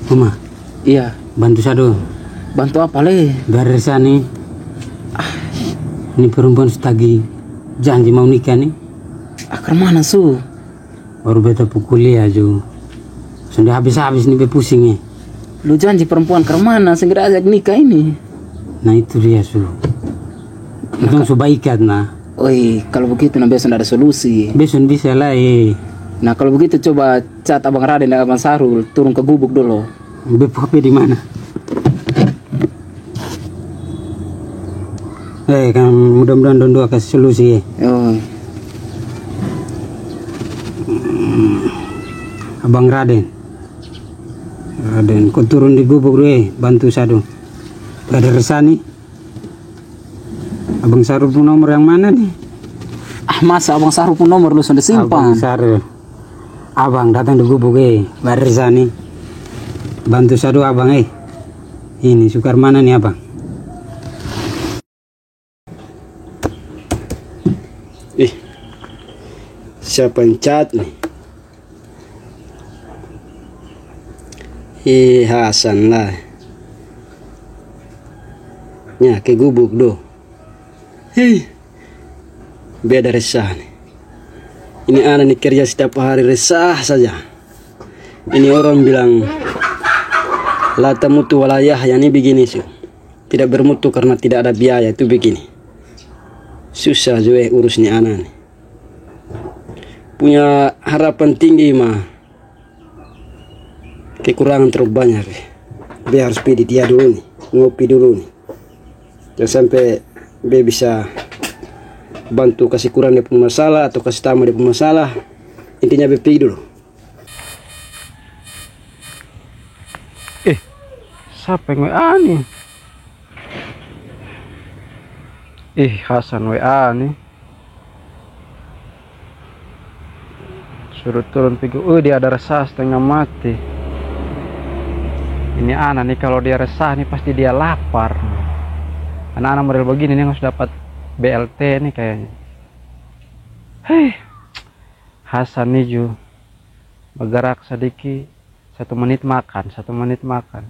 Mama, Iya. bantu sado. Bantu apa le? Dari sana ini perempuan setagi janji mau nikah nih. Akar mana su? Baru beta pukul ya jo. Sudah habis-habis nih be pusing. Lu janji perempuan ke mana? Segera ajak nikah ini. Nah itu dia su. Itu subaikat nah. Oi, kalau begitu nah besok ada solusi. Besok bisa lah Nah kalau begitu coba cat Abang Raden dan Abang Sarul turun ke gubuk dulu. Be HP di mana? Kan mudah-mudahan Don dua kasih solusi. Oh. Abang Raden, kau turun di gubuk dulu bantu sado. Gak ada resah nih. Abang Sarul pun nomor yang mana nih? Masa Abang Sarul pun nomor lu sudah simpan? Abang Sarul, abang datang di gubuk gak ada resah nih. Bantu sado abang Ini sukar mana nih abang? Siapa yang cat nih? Hasan lah. Ya ke gubuk do. Beda resah nih. Ini anak nih kerja setiap hari resah saja. Ini orang bilang lata mutu walayah yang ini begini sih. Tidak bermutu karena tidak ada biaya itu begini. Susah juga urus nih anak nih. Punya harapan tinggi mah kekurangan terlalu banyak. Be harus pilih dia dulu nih, ngopi dulu nih. Jangan sampai be bisa bantu kasih kurang dia punya masalah atau kasih tambah dia punya masalah. Intinya be pilih dulu. Siapa yang WA nih? Hasan WA nih. Suruh turun pergi. Dia ada resah setengah mati. Ini anak nih kalau dia resah nih pasti dia lapar. Anak-anak model begini nih harus dapat BLT nih kayaknya. Hasan nih ju bergerak sedikit 1 menit makan, 1 menit makan.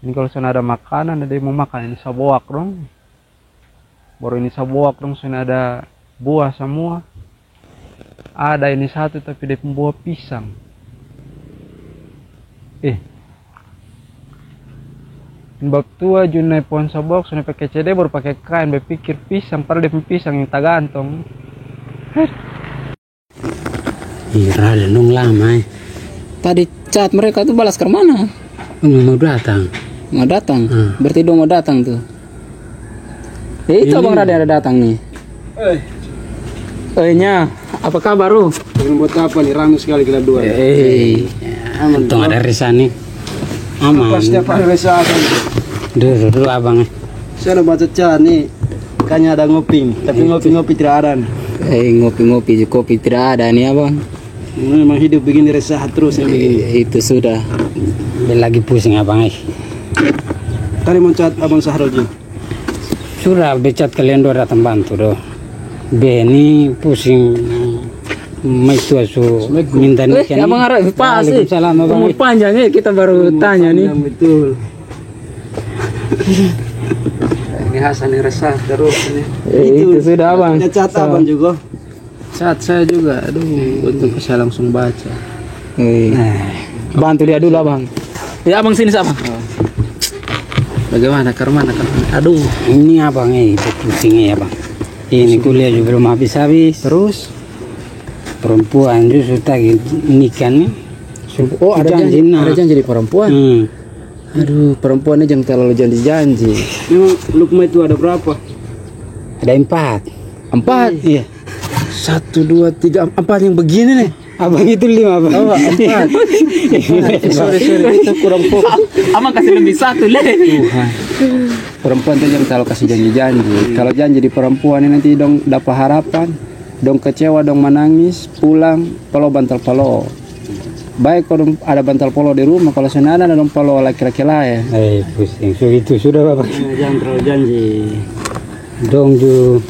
Ini kalau sudah ada makanan ada yang mau makan ini saboak dong. Baru ini saboak dong sudah ada buah semua. Ada ini satu tapi dia pembawa pisang. Bab tua junai pohon sabok sudah pakai CD baru pakai kain berpikir pisang padahal dia pisang yang tak gantung. Raden dong lama Tadi cat mereka tuh balas ke mana? Mau datang. Mau datang? Berarti dia mau datang tuh. Itu Abang Raden ada datang nih. Nya, apa kabar lu? Pengen buat apa nih? Rame sekali kita dua. Aman tuh ada resah nih. Aman. Setiap hari resah kan. Dulu abang. Saya udah baca cat nih. Kayaknya ada ngopi, tapi ngopi-ngopi tidak ada. Ngopi-ngopi kopi tidak ada nih abang. Memang hidup begini resah terus yang begini. Itu sudah. Dia lagi pusing abang. Tadi mau cat Abang Sahrul Ji. Sudah becat kalian dua datang bantu doh. Beni pusing. Mai tua su minta nikah. Abang harap pas sih. Umur panjang kita baru tanya nih. Betul. Ini Hasan yang resah terus ini. Itu sudah abang. Punya cat abang juga. Cat saya juga. Aduh, untung saya langsung baca. Bantu dia dulu abang. Ya abang sini abang. Bagaimana karmana? Aduh, ini abang pusing ya bang. Ini kuliah juga belum habis-habis. terus Perempuan justru tadi nikah nih. ada janji di perempuan. Aduh, perempuan ini jangan terlalu janji-janji. Memang lukma itu ada berapa? Ada 4. Iya. 1, 2, 3, 4 yang begini nih. Abang itu 5 bang. Oh, 4. sorry itu kurang fokus. Abang kasih lebih 1 le. Perempuan itu jangan terlalu kasih janji-janji. Kalau janji di perempuan ini nanti dong dapat harapan, dong kecewa, dong menangis, pulang palo bantal palo. Baik kalau ada bantal polo di rumah, kalau senada ada dong polo laki-laki lain. Pusing. So itu sudah bapak. Jangan terlalu janji. Dong ju.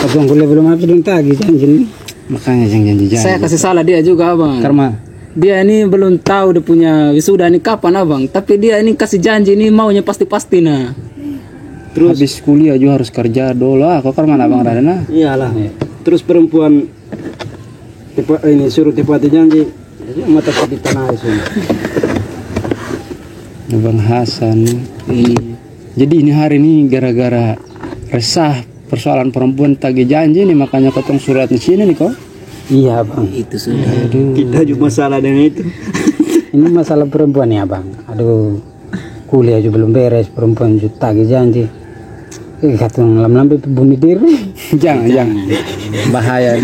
Abang kuliah belum habis dong tagi janji nih. Makanya jangan janji-janji. Saya kasih salah dia juga abang. Karena dia ini belum tahu dia punya wisuda ini kapan abang, tapi dia ini kasih janji ini maunya pasti-pasti nah. Terus habis kuliah juga harus kerja dulu lah. Kok mana abang Radana? Iyalah. Terus perempuan ini suruh tepati janji, jadi mata di tanah itu. Abang Hasan. Jadi ini hari ini gara-gara resah persoalan perempuan tagih janji nih, makanya potong surat di sini nih kok. Iya bang, itu sudah. Aduh. Kita juga masalah dengan itu. Ini masalah perempuan ya bang. Aduh, kuliah juga belum beres, perempuan juga tagih janji. Katong lam-lam itu bunuh diri. Jangan. Bahaya.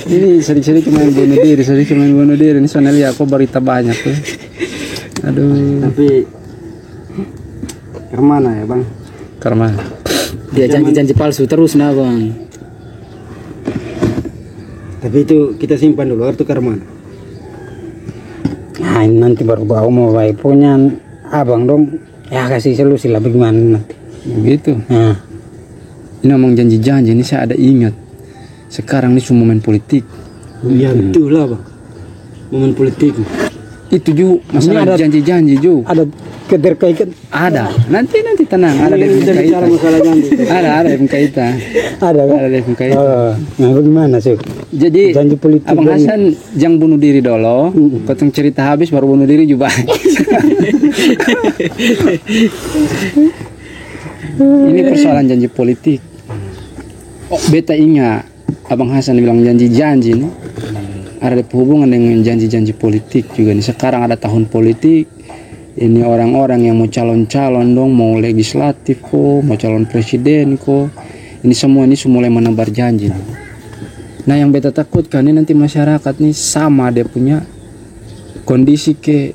Ini sedikit main bunuh diri. Ini soalnya aku berita banyak tuh. Aduh. Tapi kemana ya bang? Kemana? Dia janji-janji palsu terus nah bang. Tapi itu kita simpan dulu, itu kemana? Nah ini nanti baru bawa mau baik punya abang dong. Ya kasih solusi lah bagaimana nanti. Begitu. Nah. Ini ngomong janji-janji ini saya ada ingat. Sekarang ini semua momen politik. Iya betul lah bang. Momen politik. Itu juga masalah janji-janji juga. Ada keterkaitan. Ada. Nanti tenang. Ada yang kaitan. Masalah janji. Ada yang kaitan. Ada kan? Ada yang kaitan. Nah bagaimana sih? Jadi janji politik Abang Hasan jangan bunuh diri dulu. Potong cerita habis baru bunuh diri juga. Ini persoalan janji politik. Oh, beta ingat Abang Hasan bilang janji-janji nih. Ada hubungan dengan janji-janji politik juga nih. Sekarang ada tahun politik. Ini orang-orang yang mau calon-calon dong, mau legislatif kok, mau calon presiden kok. Ini semua mulai menebar janji nih. Nah yang beta takutkan ini nanti masyarakat nih sama dia punya kondisi ke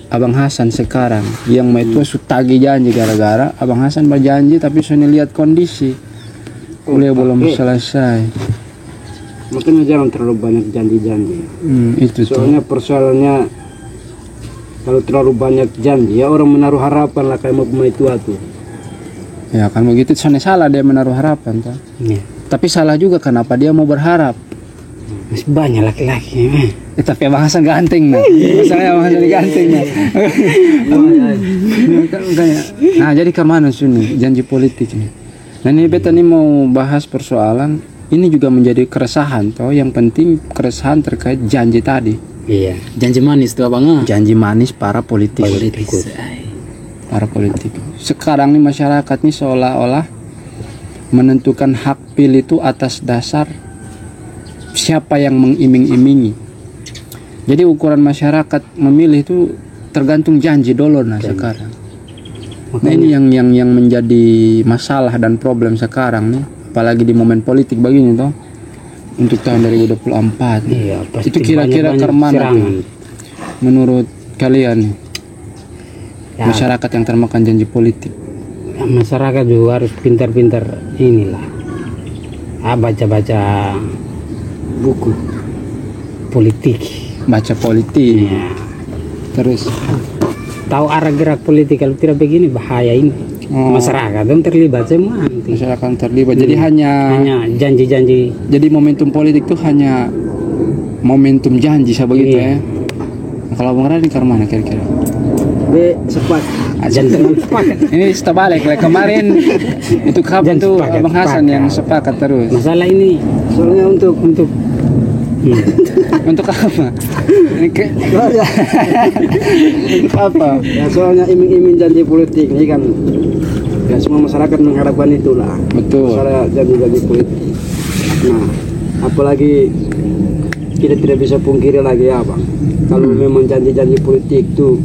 Abang Hasan sekarang yang mau itu tagih janji gara-gara Abang Hasan berjanji tapi soalnya lihat kondisi kuliah belum selesai. Makanya jangan terlalu banyak janji-janji. Itu soalnya persoalannya kalau terlalu banyak janji ya orang menaruh harapan lah kayak mau pemain tua tuh. Ya kan begitu, soalnya salah dia menaruh harapan toh. Ya. Tapi salah juga kenapa dia mau berharap. Masih banyak laki-laki. Tapi Abang Hasan ganteng nah. Masalahnya Abang Hasan ganteng nah. Nah jadi kemana sini janji politik nih. Nah ini beta nih mau bahas persoalan ini juga menjadi keresahan toh. Yang penting keresahan terkait janji tadi. Iya. Janji manis tuh abang. Janji manis para politikus. Para politik. Sekarang nih masyarakat nih seolah-olah menentukan hak pilih itu atas dasar siapa yang mengiming-imingi. Jadi ukuran masyarakat memilih itu tergantung janji dulu nah sekarang. Nah ini yang menjadi masalah dan problem sekarang nih, apalagi di momen politik begini toh. Untuk tahun 2024. Iya, itu kira-kira kemana menurut kalian ya, masyarakat yang termakan janji politik? Ya, masyarakat juga harus pintar-pintar inilah. Baca-baca buku politik. Baca politik. Ya. Terus tahu arah gerak politik, kalau tidak begini bahaya ini. Masyarakat dong terlibat semua nanti. Masyarakat terlibat. Jadi hanya janji-janji. Jadi momentum politik itu hanya momentum janji begitu ya. Nah, kalau Bang Radin ke mana kira-kira? Sepakat. Ini terbalik lah kemarin itu kapan tuh Abang Hasan yang sepakat terus. Masalah ini soalnya untuk untuk apa? Untuk apa? Ya soalnya iming-iming janji politik ini kan ya semua masyarakat mengharapkan itulah. Betul. Masalah janji-janji politik. Nah, apalagi kita tidak bisa pungkiri lagi ya bang. Kalau memang janji-janji politik itu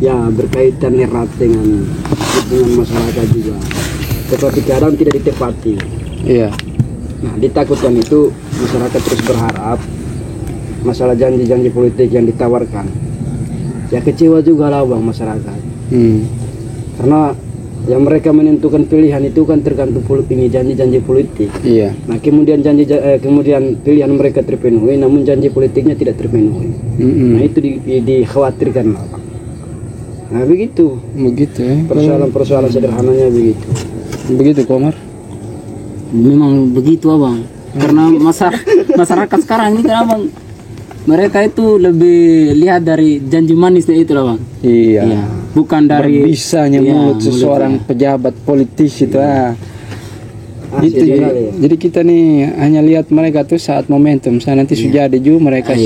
ya berkaitan erat dengan hubungan masyarakat juga. Tetapi kadang tidak ditepati. Iya. Nah, ditakutkan itu masyarakat terus berharap masalah janji-janji politik yang ditawarkan. Ya kecewa juga lah bang masyarakat. Karena yang mereka menentukan pilihan itu kan tergantung ini janji-janji politik. Iya. Nah kemudian kemudian pilihan mereka terpenuhi, namun janji politiknya tidak terpenuhi. Nah itu dikhawatirkan lah bang. Nah begitu. Begitu ya. Persoalan-persoalan sederhananya begitu. Begitu Komar. Memang begitu abang. Karena masyarakat sekarang ini kan abang mereka itu lebih lihat dari janji manisnya itu lah bang. Iya. Iya. Bukan dari Bisanya iya, mulut seseorang mulutnya. pejabat politis itu itu Asli jadi, sekali. jadi kita nih hanya lihat mereka tuh saat momentum. Saya nanti sudah ada juga mereka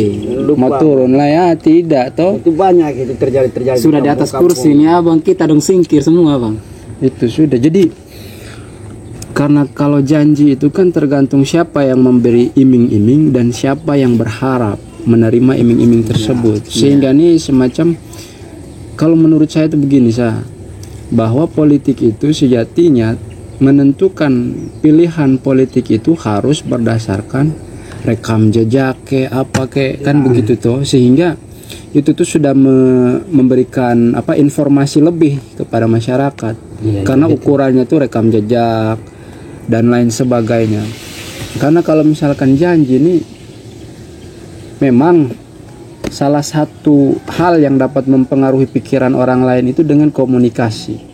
mau Lupa. turun lah ya, tidak toh. Itu banyak itu terjadi Sudah di atas kampung-kampung. kursi ini abang, kita dong singkir semua bang. Itu sudah. Jadi karena kalau janji itu kan tergantung siapa yang memberi iming-iming dan siapa yang berharap menerima iming-iming tersebut. Sehingga nih semacam, kalau menurut saya itu begini bahwa politik itu sejatinya menentukan pilihan politik itu harus berdasarkan rekam jejak kan begitu toh, sehingga itu tuh sudah memberikan informasi lebih kepada masyarakat. Karena ukurannya tuh rekam jejak dan lain sebagainya. Karena kalau misalkan janji ini memang salah satu hal yang dapat mempengaruhi pikiran orang lain itu dengan komunikasi.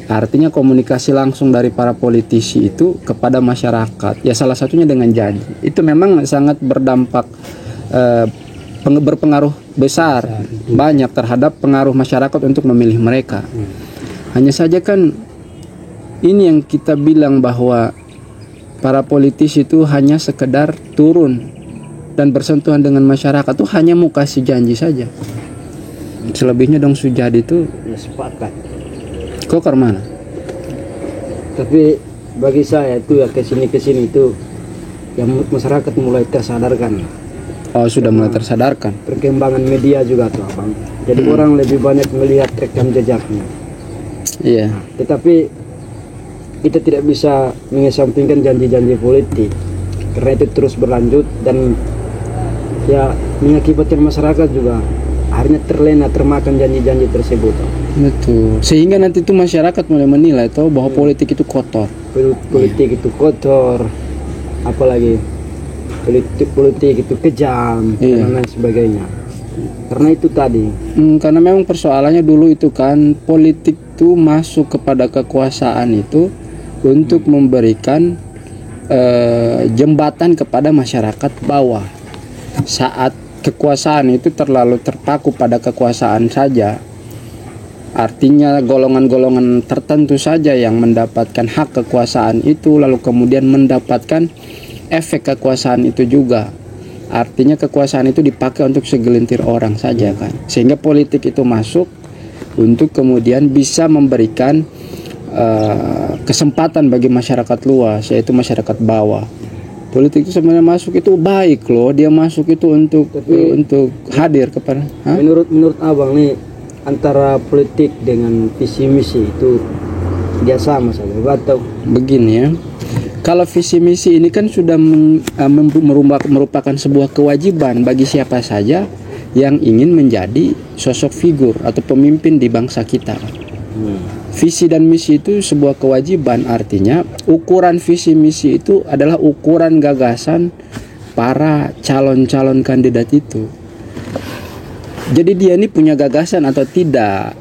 Artinya komunikasi langsung dari para politisi itu kepada masyarakat. Ya salah satunya dengan janji. Itu memang sangat berdampak berpengaruh besar banyak terhadap pengaruh masyarakat untuk memilih mereka. Hanya saja kan ini yang kita bilang bahwa para politisi itu hanya sekedar turun dan bersentuhan dengan masyarakat tuh hanya mau kasih janji saja. Selebihnya dong Sujadi itu Ya, sepakat. kok ke mana? Tapi bagi saya itu ya kesini itu yang masyarakat mulai tersadarkan. Oh sudah mulai tersadarkan. Perkembangan media juga tuh abang. Jadi orang lebih banyak melihat rekam jejaknya. Iya. Tetapi kita tidak bisa mengesampingkan janji-janji politik karena itu terus berlanjut dan ya mengakibatkan masyarakat juga akhirnya terlena termakan janji-janji tersebut. Betul. Sehingga nanti tuh masyarakat mulai menilai toh bahwa politik itu kotor. Politik itu kotor, apalagi politik itu kejam dan lain sebagainya. Karena itu tadi. Karena memang persoalannya dulu itu kan politik itu masuk kepada kekuasaan itu untuk memberikan jembatan kepada masyarakat bawah. Saat kekuasaan itu terlalu terpaku pada kekuasaan saja, artinya golongan-golongan tertentu saja yang mendapatkan hak kekuasaan itu lalu kemudian mendapatkan efek kekuasaan itu juga. Artinya kekuasaan itu dipakai untuk segelintir orang saja kan. Sehingga politik itu masuk untuk kemudian bisa memberikan kesempatan bagi masyarakat luas, yaitu masyarakat bawah. Politik itu sebenarnya masuk itu baik loh, dia masuk itu untuk hadir kepada. Menurut abang nih antara politik dengan visi misi itu dia sama saja atau begini ya. Kalau visi misi ini kan sudah merupakan sebuah kewajiban bagi siapa saja yang ingin menjadi sosok figur atau pemimpin di bangsa kita. Visi dan misi itu sebuah kewajiban, artinya ukuran visi misi itu adalah ukuran gagasan para calon-calon kandidat itu. Jadi dia ini punya gagasan atau tidak?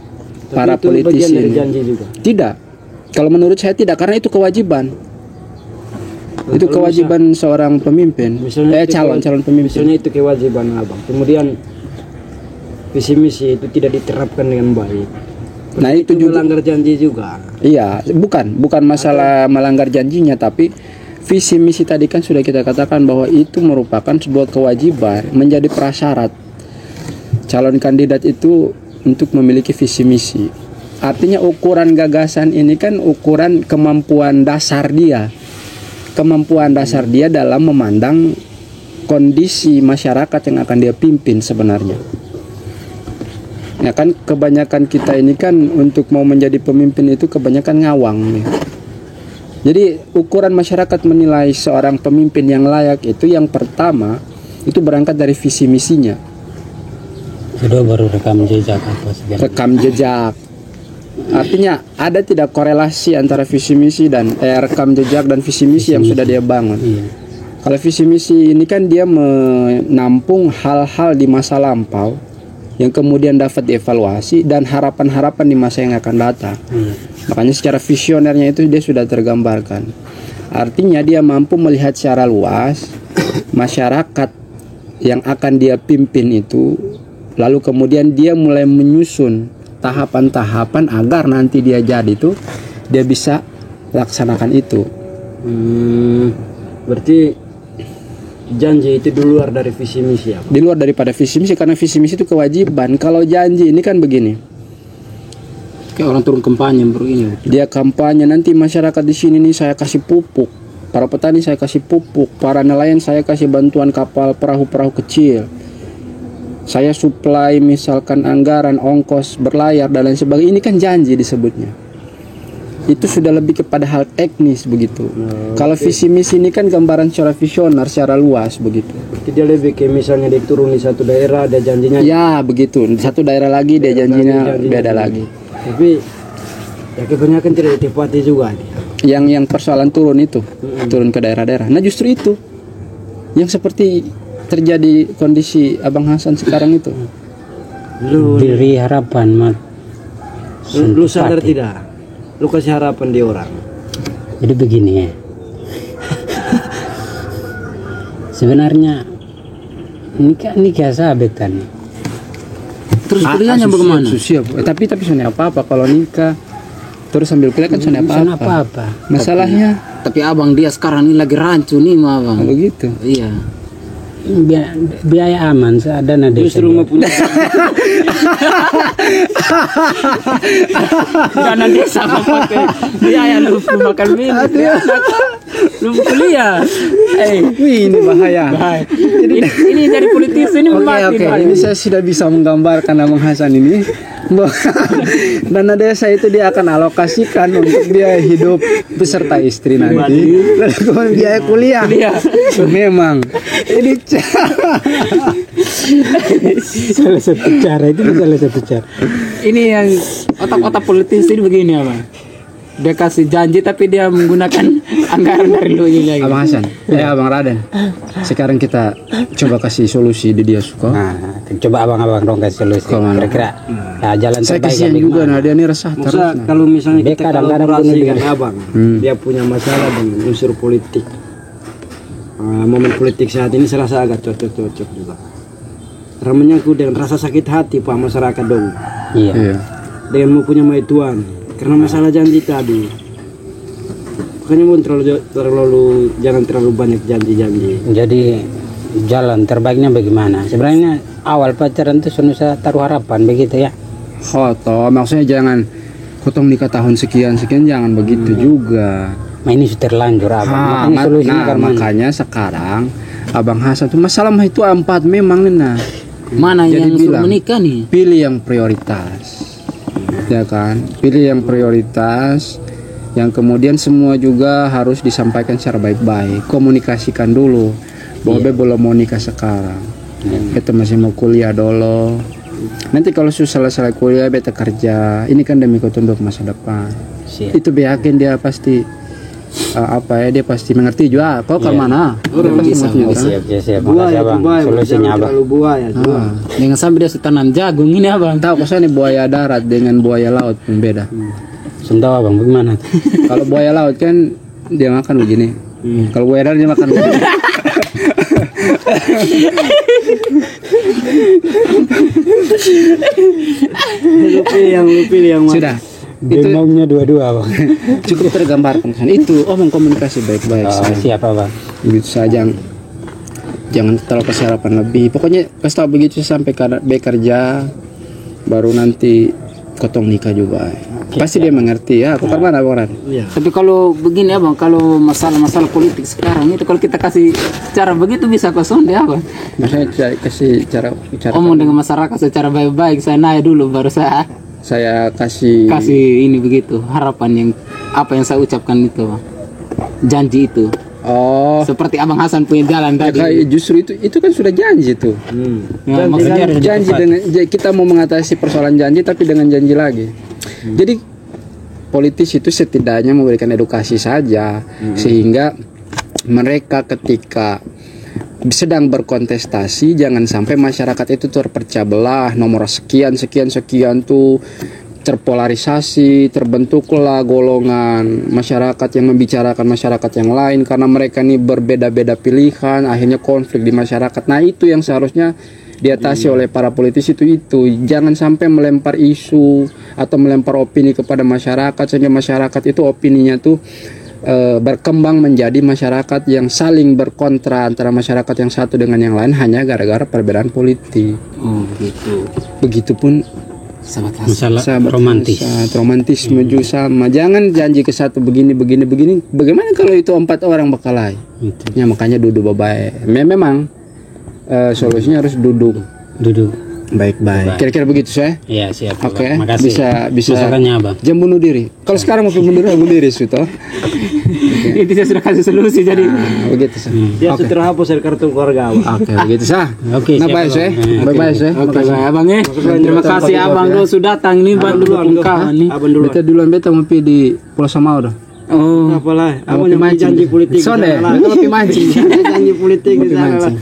Para itu bagian politisi dari ini janji juga. tidak. Kalau menurut saya tidak, karena itu kewajiban. Itu kewajiban seorang pemimpin, calon pemimpin. Misalnya itu kewajiban abang. Kemudian visi misi itu tidak diterapkan dengan baik. Nah itu juga melanggar janji juga. Iya, bukan masalah melanggar janjinya, tapi visi misi tadi kan sudah kita katakan bahwa itu merupakan sebuah kewajiban, menjadi prasyarat calon kandidat itu untuk memiliki visi misi. Artinya ukuran gagasan ini kan ukuran kemampuan dasar dia. Kemampuan dasar dia dalam memandang kondisi masyarakat yang akan dia pimpin sebenarnya. Ya kan kebanyakan kita ini kan untuk mau menjadi pemimpin itu kebanyakan ngawang nih. Jadi ukuran masyarakat menilai seorang pemimpin yang layak itu yang pertama itu berangkat dari visi misinya. Kedua baru rekam jejak apa segala. Rekam jejak. Artinya ada tidak korelasi antara visi misi dan rekam jejak dan visi misi yang sudah dia bangun. Kalau visi misi ini kan dia menampung hal-hal di masa lampau yang kemudian dapat dievaluasi dan harapan-harapan di masa yang akan datang. Makanya secara visionernya itu dia sudah tergambarkan. Artinya dia mampu melihat secara luas masyarakat yang akan dia pimpin itu, lalu kemudian dia mulai menyusun tahapan-tahapan agar nanti dia jadi itu dia bisa laksanakan itu. Berarti janji itu di luar dari visi misi ya, Pak? Di luar daripada visi misi, karena visi misi itu kewajiban. Kalau janji ini kan begini, Kayak orang turun kampanye begini. dia kampanye nanti masyarakat di sini nih saya kasih pupuk, para petani saya kasih pupuk, para nelayan saya kasih bantuan kapal perahu-perahu kecil, saya suplai misalkan anggaran ongkos berlayar dan lain sebagainya. Ini kan janji disebutnya. Itu sudah lebih kepada hal teknis begitu. Kalau visi misi ini kan gambaran secara visioner, secara luas begitu. Berarti dia lebih ke misalnya diturun di satu daerah ada janjinya. Ya begitu. Di satu daerah lagi dia janjinya beda lagi. Tapi ya kebanyakan tidak ditepati juga nih. Yang persoalan turun itu, turun ke daerah-daerah. Nah justru itu yang seperti terjadi kondisi Abang Hasan sekarang itu. Beri harapan mat. Lu sadar tidak? Lu kasih harapan di orang. Jadi begini ya. Sebenarnya nikah sahabetan. Terus kuliahnya bagaimana? Siap. Tapi soalnya apa-apa kalau nikah terus sambil kuliah kan soalnya apa-apa. Masalahnya Tapi abang dia sekarang ini lagi rancu nih mah abang. begitu. Iya. Biaya aman seadana desa. Justru punya dana desa pakai biaya lu makan minum. Lu kuliah. Wih, ini bahaya. Ini jadi politisi ini mati. Oke. Ini saya sudah bisa menggambarkan Abang Hasan ini. Dana desa itu dia akan alokasikan untuk dia hidup beserta istri nanti. Lalu kemudian biaya kuliah. Memang ini salah satu cara itu salah satu cara. Ini yang otak-otak politisi ini begini apa? Dia kasih janji tapi dia menggunakan anggaran dari lu ini lagi. Abang Hasan, Abang Raden. Sekarang kita coba kasih solusi di dia suka. Nah, coba abang-abang dong kasih solusi. Kira-kira jalan Saya terbaik kasihan juga, nah dia ini resah terus. masa kalau misalnya Dia kita kadang-kadang kolaborasi punya dengan abang, dia punya masalah dengan unsur politik. Momen politik saat ini saya rasa agak cocok-cocok juga. Karena menyangkut dengan rasa sakit hati Pak masyarakat dong. Iya. Dengan mau punya maituan. Karena masalah janji tadi. Makanya pun jangan terlalu banyak janji-janji. Jadi jalan terbaiknya bagaimana? Sebenarnya awal pacaran itu sudah taruh harapan begitu ya. Toh maksudnya jangan potong nikah tahun sekian jangan begitu juga. Nah ini sudah terlanjur abang. Makanya solusinya karena makanya sekarang Abang Hasan tuh masalah mah itu 4 memang nah. mana Jadi yang suruh bilang, menikah nih? Pilih yang prioritas. Ya kan? Pilih yang prioritas. Yang kemudian semua juga harus disampaikan secara baik-baik. Komunikasikan dulu. Bahwa belum mau nikah sekarang. Kita masih mau kuliah dulu. Nanti kalau sudah selesai kuliah beta kerja. Ini kan demi untuk masa depan. Siap. Itu yakin dia pasti dia pasti mengerti juga. Kau ke mana? Orang Dia pasti mengerti juga. Siap. Buaya Makasih itu abang. baik, Solusinya jangan abang. terlalu buaya. Dengan sampai dia setanam jagung ini abang. Tahu kok ini buaya darat dengan buaya laut pun beda. Sunda abang bagaimana? Kalau buaya laut kan dia makan begini. Kalau buaya darat dia makan begini. Lu pilih yang mana? Sudah. Itu Demongnya dua-dua abang. cukup tergambarkan kan. Itu mengkomunikasi baik-baik. Oh, siap abang. Begitu saja. Jangan terlalu kasih harapan lebih. Pokoknya kasih tahu begitu sampai bekerja baru nanti kotong nikah juga. Pasti dia mengerti ya. Aku kan mana orang. Iya. Tapi kalau begini abang, kalau masalah-masalah politik sekarang itu kalau kita kasih cara begitu bisa kosong deh abang. Maksudnya kasih cara Omong dengan masyarakat secara baik-baik, saya nanya dulu baru saya kasih ini begitu harapan yang apa yang saya ucapkan itu bang. Janji itu seperti abang Hasan punya jalan tadi. kayak justru itu kan sudah janji tuh. Ya, maksudnya harus Janji tepat. dengan kita mau mengatasi persoalan janji tapi dengan janji lagi. Jadi politis itu setidaknya memberikan edukasi saja sehingga mereka ketika sedang berkontestasi jangan sampai masyarakat itu terpecah belah nomor sekian tuh terpolarisasi, terbentuklah golongan masyarakat yang membicarakan masyarakat yang lain karena mereka ini berbeda-beda pilihan, akhirnya konflik di masyarakat. Nah, itu yang seharusnya diatasi oleh para politisi itu. Jangan sampai melempar isu atau melempar opini kepada masyarakat sehingga masyarakat itu opininya tuh berkembang menjadi masyarakat yang saling berkontra antara masyarakat yang satu dengan yang lain hanya gara-gara perbedaan politik. Oh begitu. Begitupun Masalah sahabat romantis. romantisme juga sama. Jangan janji ke satu begini. Bagaimana kalau itu 4 orang bakal lain? Itu. Ya makanya duduk baik-baik. Memang solusinya harus duduk baik-baik. Kira-kira begitu saya. Iya siap. Oke, Makasih. bisa Masukannya Abang. jam bunuh diri. Kalau sekarang mau bunuh diri sudah. Itu saya sudah kasih solusi jadi. Begitu sah. Dia sudah terhapus dari kartu keluarga Abang. Oke, begitu sah. Oke, Nah, siap, baik saya. Abang. Bye-bye saya. Oke, Makasih. baik, Abang ya. Terima kasih Abang dulu sudah datang nih Bang dulu kawan nih. Abang dulu. Beta duluan beta mau pi di Pulau Samau dah. Oh. Apalah, Mau abang yang mancing. janji politik. Sonde, di sana lah. mau pi mancing. Janji politik Mau di pi sana lah. mancing.